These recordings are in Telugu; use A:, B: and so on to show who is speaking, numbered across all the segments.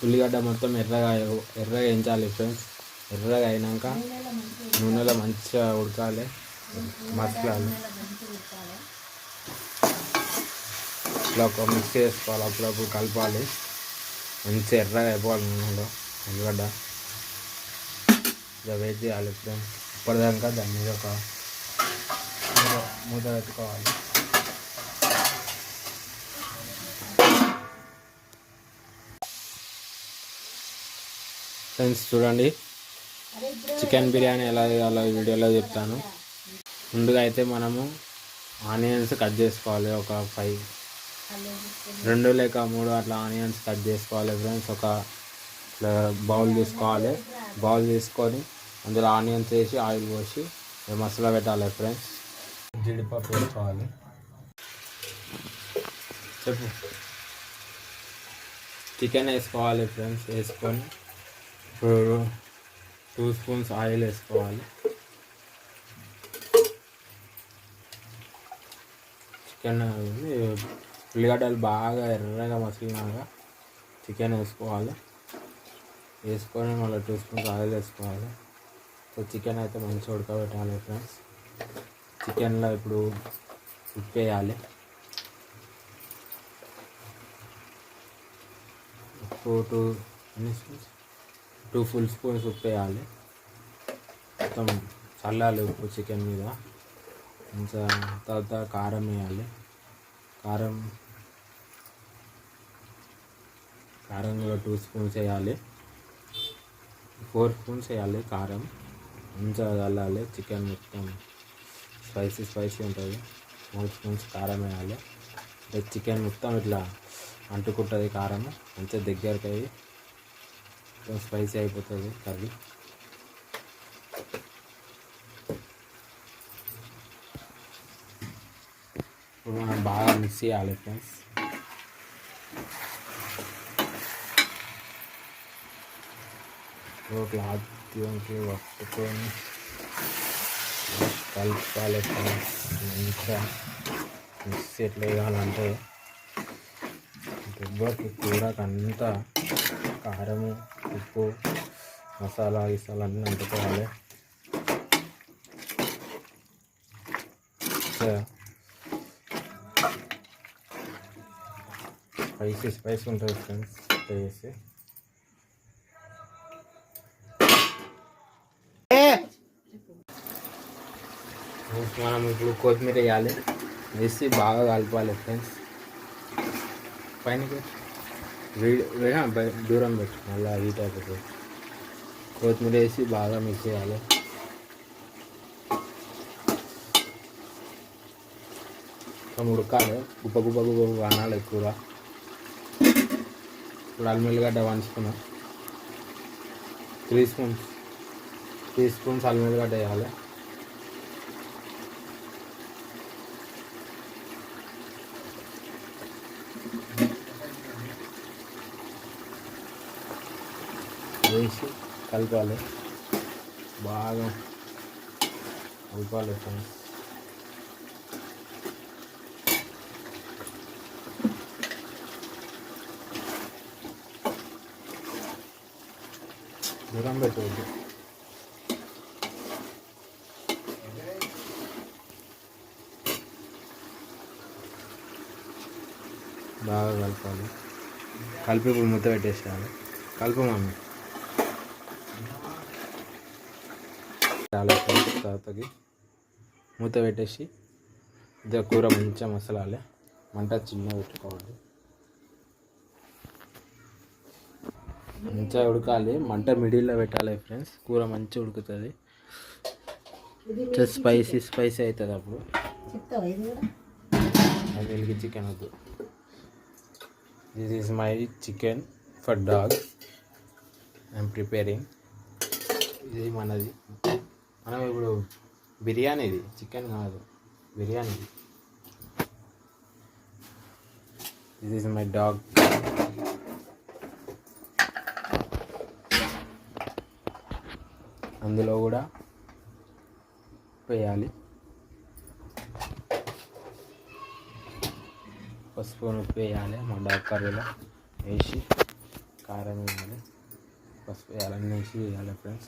A: ఉల్లిగడ్డ మొత్తం ఎర్రగా వేయించాలి ఫ్రెండ్స్. ఎర్రగా అయినాక నూనెలో మంచిగా ఉడకాలి, మసలాలి. ఇట్లా ఒక మిక్స్ చేసుకోవాలి, అప్పుడప్పుడు కలపాలి. మంచిగా ఎర్రగా అయిపోవాలి నూనెలో ఉల్లిగడ్డ. ఇక వెయిట్ చేయాలి ఫ్రెండ్స్. ఇప్పటిదాకా దాని మీద ఒక మూత పెట్టుకోవాలి. ఫ్రెండ్స్ చూడండి, చికెన్ బిర్యానీ ఎలా చేయాలో ఈ వీడియోలో చెప్తాను. ముందుగా అయితే మనము ఆనియన్స్ కట్ చేసుకోవాలి. ఒక 2 లేక 3 అట్లా ఆనియన్స్ కట్ చేసుకోవాలి ఫ్రెండ్స్. ఒక బౌల్ తీసుకోవాలి. బౌల్ తీసుకొని అందులో ఆనియన్స్ వేసి ఆయిల్ పోసి మసాలా పెట్టాలి ఫ్రెండ్స్. జీడిపప్పు వేసుకోవాలి. చెప్పు. చికెన్ వేసుకోవాలి ఫ్రెండ్స్. వేసుకొని 2 స్పూన్స్ ఆయిల్ వేసుకోవాలి. చికెన్ ఉల్లిగడ్డలు బాగా ఎర్రగా మసిలినాక చికెన్ వేసుకోవాలి. వేసుకొని మళ్ళీ 2 స్పూన్స్ ఆయిల్ వేసుకోవాలి. సో చికెన్ అయితే మంచిగా ఉడకబెట్టాలి ఫ్రెండ్స్. చికెన్లో ఇప్పుడు ఉప్పు వేయాలి. ఉప్పు 2 ఫుల్ స్పూన్స్ ఉప్పు వేయాలి. మొత్తం చల్లాలి ఉప్పు చికెన్ మీద. ఇంకా తర్వాత కారం వేయాలి. కారం కూడా 2 స్పూన్స్ వేయాలి. 4 స్పూన్స్ వేయాలి కారం. మంచిగా చల్లాలి. చికెన్ మొత్తం స్పైసీ ఉంటుంది. 3 స్పూన్స్ కారం వేయాలి. చికెన్ మొత్తం ఇట్లా అంటుకుంటుంది కారం. మంచిగా దగ్గరికి అయ్యి స్పైసీ అయిపోతుంది కర్రీ. ఇప్పుడు మనం బాగా మిక్స్ చేయాలి ఫ్రెండ్స్. క్లాత్ పట్టుకొని కలుపుకోవాలి ఫ్రెండ్స్. మంచిగా మిక్స్ ఎట్లా వేయాలంటే దెబ్బకి కూరకు అంతా కారము, ఉప్పు, మసాలా అన్నీ అంటుకోవాలి. స్పైసీ ఉంటుంది ఫ్రెండ్స్. వేసి మనం ఇప్పుడు కొత్తిమీర వేయాలి. వేసి బాగా కలపాలి ఫ్రెండ్స్. పైన దూరం పెట్టు, మళ్ళీ హీట్ అయిపోతుంది. కొత్తిమీర వేసి బాగా మిక్స్ చేయాలి. ఉడకాలి. గుప్ప అనాలి కూర. ఇప్పుడు అల్లం ఎల్లిగడ్డ 1 స్పూన్, 3 స్పూన్స్ అల్లం ఎల్లిగడ్డ వేయాలి. వేసి కలపాలి. బాగా కలపాలి ఫ్రెండ్స్. దూరం పెట్టవద్దు. బాగా కలపాలి. కలిపి ఇప్పుడు మూత పెట్టేసేయాలి. కలుపు మమ్మీ. తర్వాతకి మూత పెట్టేసి ఇదే కూర మంచిగా మసలాలి. మంట చిన్నగా పెట్టుకోవాలి. మంచిగా ఉడకాలి. మంట మిడిల్లో పెట్టాలి ఫ్రెండ్స్. కూర మంచిగా ఉడుకుతుంది. స్పైసీ అవుతుంది. అప్పుడు అది చికెన్ వద్దు. This is my chicken for dog. I'm preparing. ఇది మనది. మనం ఇప్పుడు బిర్యానీ, ఇది చికెన్ కాదు, biryani. This is my dog. అందులో కూడా వేయాలి. పసుపు ఉప్పు వేయాలి. మా డాగ్ కర్రీలో వేసి కారం వేయాలి, పసుపు వేయాలి, అన్నీ వేసి వేయాలి ఫ్రెండ్స్.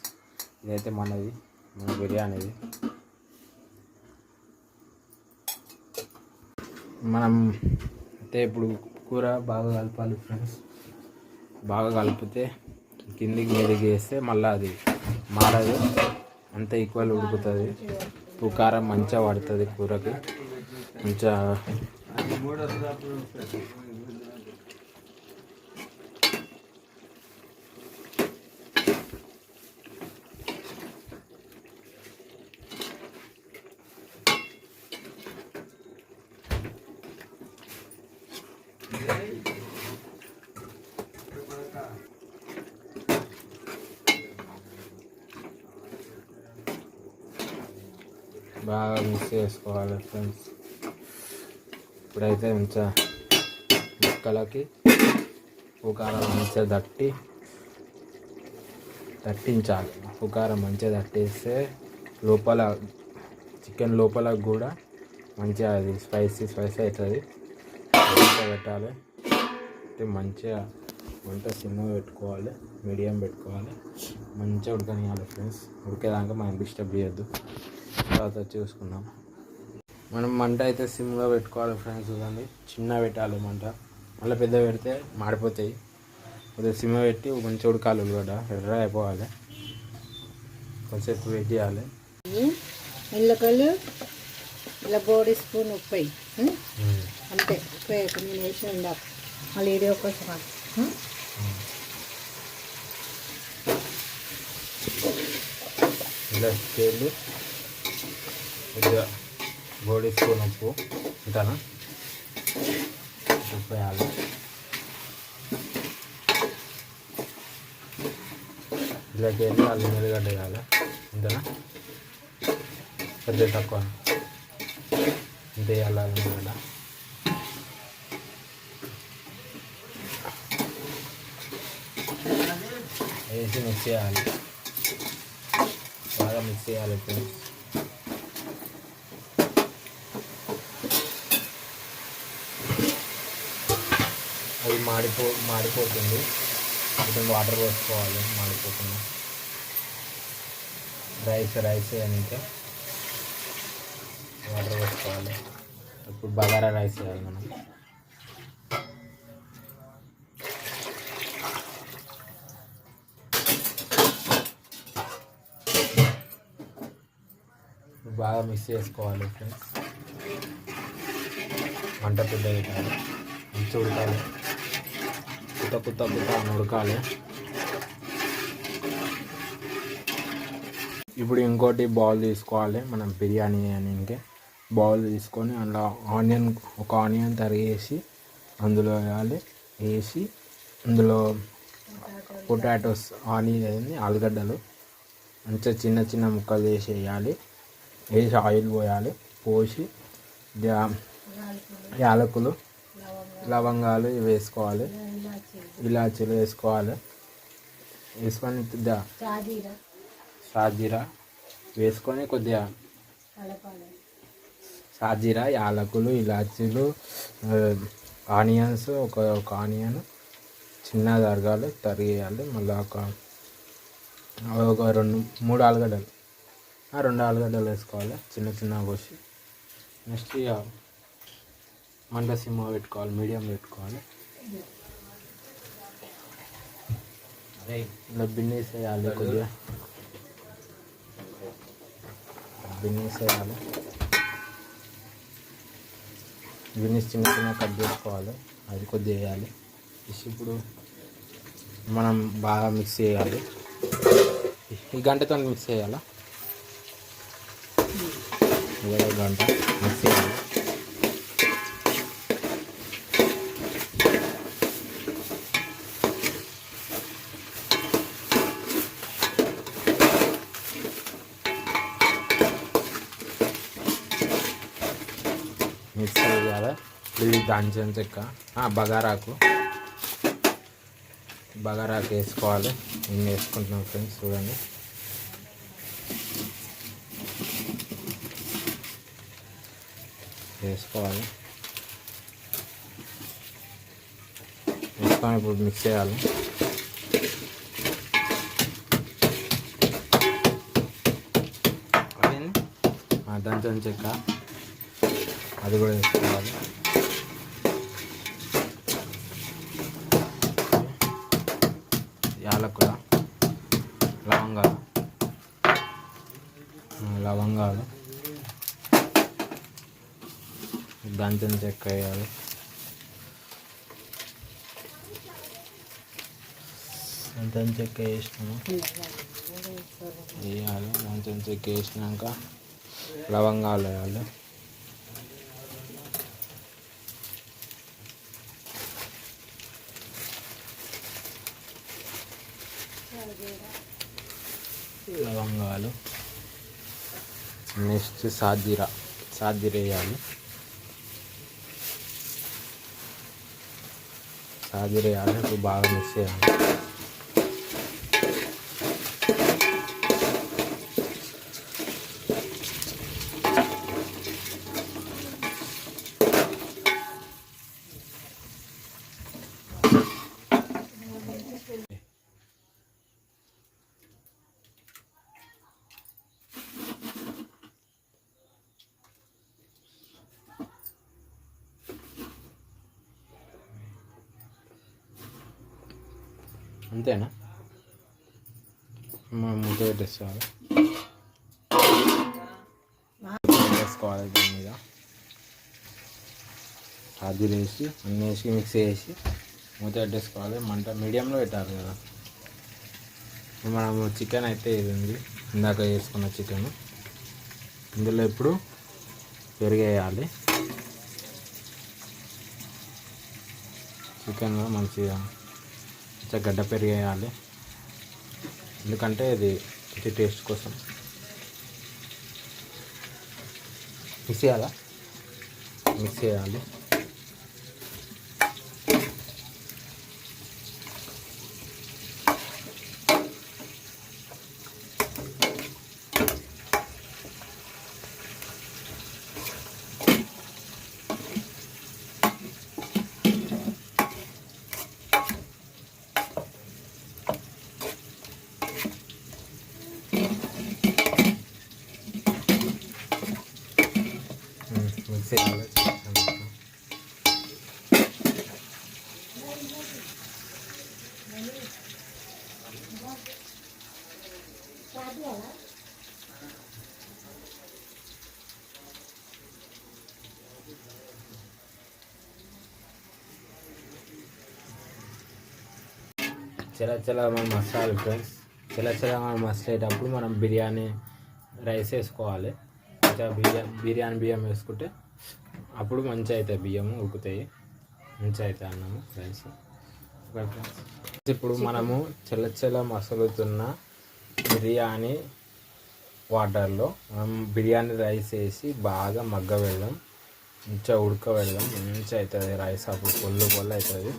A: ఇదైతే మనది, మన బిర్యానీది. మనం అయితే ఇప్పుడు కూర బాగా కలపాలి ఫ్రెండ్స్. బాగా కలిపితే కిందికి మీదికి వేస్తే మళ్ళీ అది మాడదు, అంత ఈక్వల్ ఉడుకుతుంది. ఉప్పు కారం మంచిగా పడుతుంది కూరకి. మంచిగా బాగా మిక్స్ చేసుకోవాలి ఫ్రెండ్స్. ఇప్పుడైతే మంచిగా ముక్కలకి ఉప్పు కారం మంచిగా దట్టించాలి. ఉప్పు కారం మంచిగా దట్టేస్తే లోపల చికెన్ లోపల కూడా మంచిగా అది స్పైసీ అవుతుంది. మంచిగా పెట్టాలి. అంటే మంచిగా వంట సిమ్లో పెట్టుకోవాలి, మీడియం పెట్టుకోవాలి, మంచిగా ఉడకనియాలి ఫ్రెండ్స్. ఉడికేదాకా మనం డిస్టర్బ్ చేయొద్దు. తర్వాత చూసుకుందాం. మనం మంట అయితే సిమ్లో పెట్టుకోవాలి ఫ్రెండ్స్. చూడండి, చిన్న పెట్టాలి మంట, మళ్ళీ పెద్ద పెడితే మాడిపోతాయి. కొద్దిగా సిమ్ పెట్టి మంచిగా ఉడకాలి. ఉల్లిగడ్డ ఎర్ర అయిపోవాలి, కొంచెంసేపు వెయిట్ చేయాలి.
B: ఎల్లకల్లు ఇలా బోడి స్పూన్ ఉప్పు అంతే. ఉప్పు నేను వేసి ఉండాలి. మళ్ళీ వీడియో కోసం
A: ఇలా చేయాలి. కొద్దిగా బోడి స్పూన్ ఉప్పు ఇంతనా ఉప్పు వేయాలి. ఇలాకి వెళ్ళి అల్లం ఎల్లిగడ్డ వేయాలి. ఇంతనా కొద్దిగా తక్కువ ఇంత వేయాలి. అల్లం ఎల్లిగడ్డ వేసి మిక్స్ చేయాలి. బాగా మిక్స్ చేయాలి ఫ్రెండ్స్. అది మాడిపోతుంది. కొంచెం వాటర్ పోసుకోవాలి మాడిపోకుండా. రైస్ వేయడానికి వాటర్ పోసుకోవాలి. ఇప్పుడు బగారా రైస్ వేయాలి మనం. బాగా మిక్స్ చేసుకోవాలి ఫ్రెండ్స్. మంట పెద్ద పెట్టాలి, మంచి ఉడకాలి. కుత్త అని ఉడకాలి. ఇప్పుడు ఇంకోటి బౌల్ తీసుకోవాలి. మనం బిర్యానీ అని బౌల్ తీసుకొని అందులో ఒక ఆనియన్ తరిగేసి అందులో వేయాలి. వేసి అందులో పొటాటోస్, ఆలుగడ్డలు మంచిగా చిన్న చిన్న ముక్కలు వేసి వేయాలి. వేసి ఆయిల్ పోయాలి. పోసి యాలకులు, లవంగాలు వేసుకోవాలి, ఇలాచీలు వేసుకోవాలి. వేసుకొని షాజీరా వేసుకొని కొద్దిగా షాజీరా, యాలకులు, ఇలాచీలు, ఆనియన్స్ ఒక ఆనియన్ చిన్న తరిగేయాలి. మళ్ళీ ఒక 2-3 ఆలుగడ్డలు, 2 ఆలుగడ్డలు వేసుకోవాలి చిన్న కోసి. నెక్స్ట్ ఇక మంట సిమ్లో పెట్టుకోవాలి, మీడియం పెట్టుకోవాలి. ఇలా బిన్నీస్ వేయాలి. కొద్దిగా బిన్నీస్ వేయాలి. బిన్నీస్ చిన్న కట్ చేసుకోవాలి. అది కొద్దిగా వేయాలి. ఇప్పుడు మనం బాగా మిక్స్ చేయాలి. ఈ గంటతో మిక్స్ చేయాలా? గంట మిక్స్ చేయాలి. మిక్స్ చేయాలి. ఇది దాల్చిన చెక్క, బగారాకు వేసుకోవాలి. నేను వేసుకుంటున్నాను ఫ్రెండ్స్. చూడండి, వేసుకోవాలి. వేసుకొని ఇప్పుడు మిక్స్ చేయాలి. దంచిన చెక్క అది కూడా వేసుకోవాలి. యాలకుల, లవంగాలు, దంచిన చెక్క వేయాలి. దంచిన చెక్క వేసినాము వేయాలి. దంచిన చెక్క వేసినాక లవంగాలు వేయాలి. లవంగాలు నెక్స్ట్ సాజీర వేయాలి. సాజీర వేయాలి. ఇప్పుడు బాగా మిక్స్ చేయాలి. అంతేనా? మనం మూత పెట్టేసుకోవాలి. వేసుకోవాలి దీని మీద అది వేసి అన్నీ వేసి మిక్స్ చేసి మూత పెట్టేసుకోవాలి. మంట మీడియంలో పెట్టాలి కదా. మనము చికెన్ అయితే ఇది ఉంది, ఇందాక వేసుకున్న చికెన్. ఇందులో ఇప్పుడు పెరిగేయాలి. చికెన్లో మంచిగా గడ్డ పెరిగేయాలి, ఎందుకంటే ఇది టేస్ట్ కోసం. మిక్స్ చేయాలి. మిక్స్ చేయాలి. చల్ల మనం మసాలా ఫ్రెండ్స్, చల్ల మనం మసాలేటప్పుడు మనం బిర్యానీ రైస్ వేసుకోవాలి. ఇంకా బిర్యానీ బియ్యం వేసుకుంటే అప్పుడు మంచిగా అవుతాయి, బియ్యం ఉడుకుతాయి, మంచిగా అవుతాయి అన్నము రైస్. ఇప్పుడు మనము చల్ల మసాలుతున్న బిర్యానీ వాటర్లో మనం బిర్యానీ రైస్ వేసి బాగా మగ్గ వెళ్దాం, మంచిగా ఉడక వెళ్దాం, మంచిగా అవుతుంది రైస్. అప్పుడు పొల్లు అవుతుంది.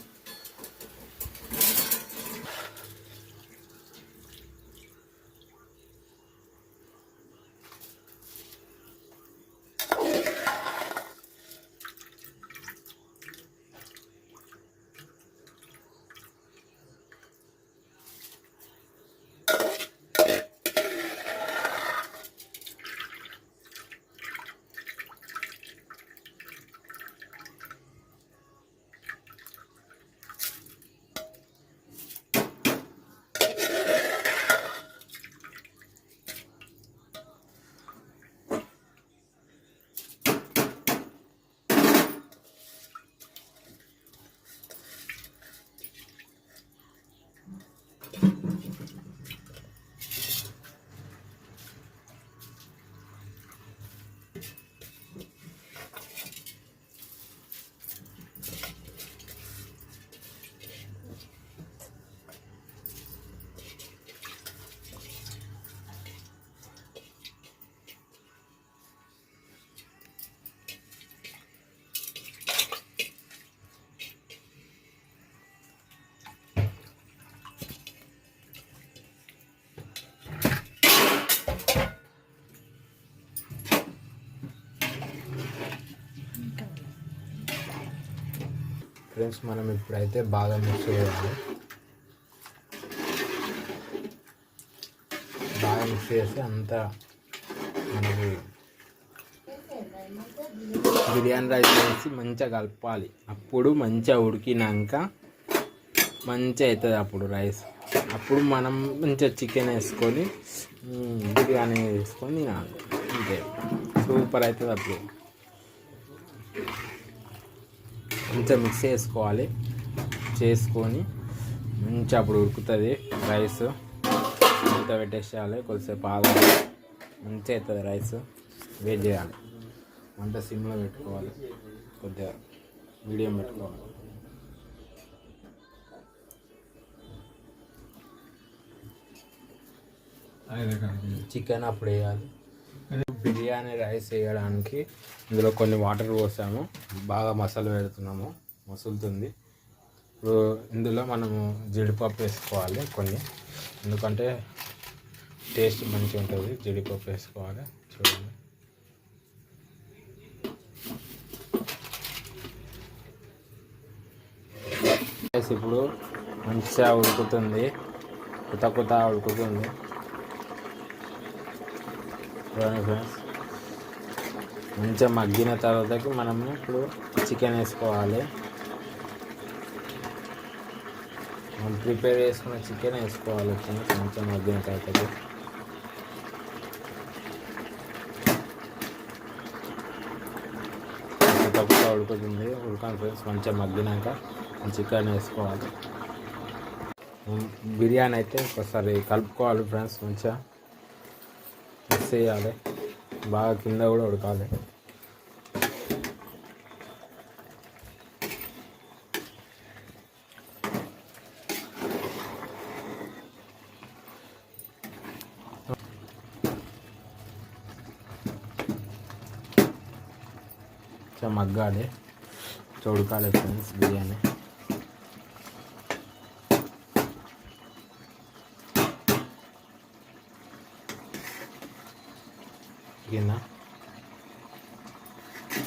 A: ఫ్రెండ్స్ మనం ఇప్పుడైతే బాగా మిక్స్ చేయాలి. బాగా మిక్స్ చేసి అంతా మనకి బిర్యానీ రైస్ వేసి మంచిగా కలపాలి. అప్పుడు మంచిగా ఉడికినాక మంచిగా అవుతుంది అప్పుడు రైస్. అప్పుడు మనం మంచిగా చికెన్ వేసుకొని బిర్యానీ వేసుకొని తినాలి. అంతే, సూపర్ అవుతుంది. అప్పుడు మంచిగా మిక్స్ చేసుకోవాలి. చేసుకొని మంచిగా అప్పుడు ఉడుకుతుంది రైస్. మూత పెట్టేసేయాలి, కొద్దిసేపు ఆగాలి, మంచిగా అవుతుంది రైస్. వెయిట్ చేయాలి. వంట సిమ్లో పెట్టుకోవాలి, కొద్దిగా మీడియం పెట్టుకోవాలి. చికెన్ అప్పుడు వేయాలి. బిర్యానీ రైస్ వేయడానికి ఇందులో కొన్ని వాటర్ పోసాము, బాగా మసాలా పెడుతున్నాము, మసులుతుంది. ఇప్పుడు ఇందులో మనము జీడిపప్పు వేసుకోవాలి కొన్ని, ఎందుకంటే టేస్ట్ మంచిగా ఉంటుంది. జీడిపప్పు వేసుకోవాలి. చూడండి, రైస్ ఇప్పుడు మంచిగా ఉడుకుతుంది, కొత్త ఉడుకుతుంది. చూడండి ఫ్రెండ్స్, మంచిగా మగ్గిన తర్వాతకి మనము ఇప్పుడు చికెన్ వేసుకోవాలి. మనం ప్రిపేర్ చేసుకున్న చికెన్ వేసుకోవాలి ఫ్రెండ్స్. మంచిగా మగ్గిన తర్వాతకి కొత్త ఉడుకుతుంది. ఉడకాలి ఫ్రెండ్స్. మంచిగా మగ్గినాక చికెన్ వేసుకోవాలి. బిర్యానీ అయితే ఒకసారి కలుపుకోవాలి ఫ్రెండ్స్. మంచిగా మిక్స్ చేయాలి, బాగా కింద కూడా ఉడకాలి. మగ్గాలి, ఉడకాలి ఫ్రెండ్స్ బిర్యానీ.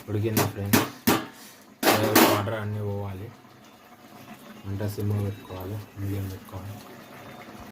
A: ఉడికిందా ఫ్రెండ్స్? వాటర్ అన్నీ పోవాలి. మంట సిమ్లో పెట్టుకోవాలి, మీడియం పెట్టుకోవాలి.